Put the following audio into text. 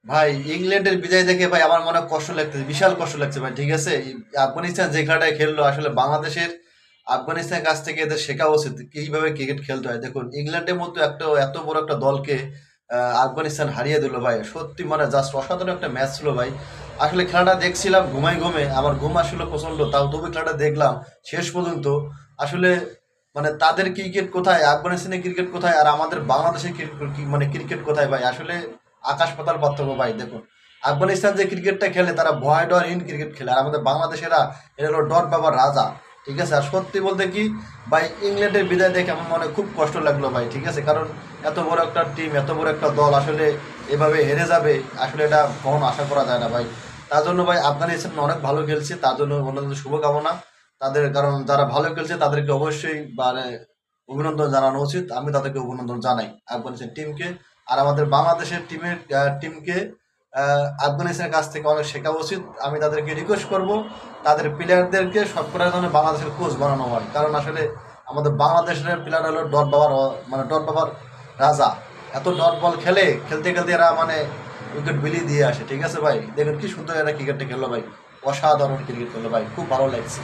ভাই ইংল্যান্ডের বিদায় দেখে ভাই আমার মনে কষ্ট লাগতেছে, বিশাল কষ্ট লাগছে ভাই। ঠিক আছে, এই আফগানিস্তান যে খেলাটায় খেললো, আসলে বাংলাদেশের আফগানিস্তানের কাছ থেকে এদের শেখা উচিত কিভাবে ক্রিকেট খেলতে হয়। দেখুন, ইংল্যান্ডের মতো একটা এত বড় একটা দলকে আফগানিস্তান হারিয়ে দিল ভাই। সত্যি মানে জাস্ট অসাধারণ একটা ম্যাচ ছিল ভাই। আসলে খেলাটা দেখছিলাম ঘুমাই ঘুমে, আমার ঘুম আসলে প্রচন্ড, তাও তবু খেলাটা দেখলাম শেষ পর্যন্ত। আসলে মানে তাদের ক্রিকেট কোথায়, আফগানিস্তানের ক্রিকেট কোথায়, আর আমাদের বাংলাদেশের মানে ক্রিকেট কোথায় ভাই। আসলে আকাশ পাতাল পার্থক্য ভাই। দেখুন, আফগানিস্তান যে ক্রিকেটটা খেলে তারা ভয় ডরহীন ক্রিকেট খেলে, আর আমাদের বাংলাদেশেরা এরা হলো ডর বাবার রাজা। ঠিক আছে, আর সত্যি বলতে কি ভাই, ইংল্যান্ডের বিদায় দেখে আমার মনে খুব কষ্ট লাগলো ভাই। ঠিক আছে, কারণ এত বড় একটা টিম, এত বড় একটা দল আসলে এভাবে হেরে যাবে, আসলে এটা কখনো আশা করা যায় না ভাই। তার জন্য ভাই আফগানিস্তান অনেক ভালো খেলছে, তার জন্য অন্যদের শুভকামনা তাদের। কারণ যারা ভালো খেলছে তাদেরকে অবশ্যই মানে অভিনন্দন জানানো উচিত। আমি তাদেরকে অভিনন্দন জানাই, আফগানিস্তান টিমকে। আর আমাদের বাংলাদেশের টিমকে আফগানিস্তানের কাছ থেকে অনেক শেখা উচিত। আমি তাদেরকে রিকোয়েস্ট করব তাদের প্লেয়ারদেরকে সব করার জন্য বাংলাদেশের কোচ বানানো হয়। কারণ আসলে আমাদের বাংলাদেশের প্লেয়ার হলো ডট বাবার মানে ডট বাবার রাজা। এত ডট বল খেলে, খেলতে খেলতে এরা মানে উইকেট বিলিয়ে দিয়ে আসে। ঠিক আছে ভাই, দেখুন কি সুন্দর এরা ক্রিকেটটা খেললো ভাই, অসাধারণ ক্রিকেট খেললো ভাই, খুব ভালো লাগছে।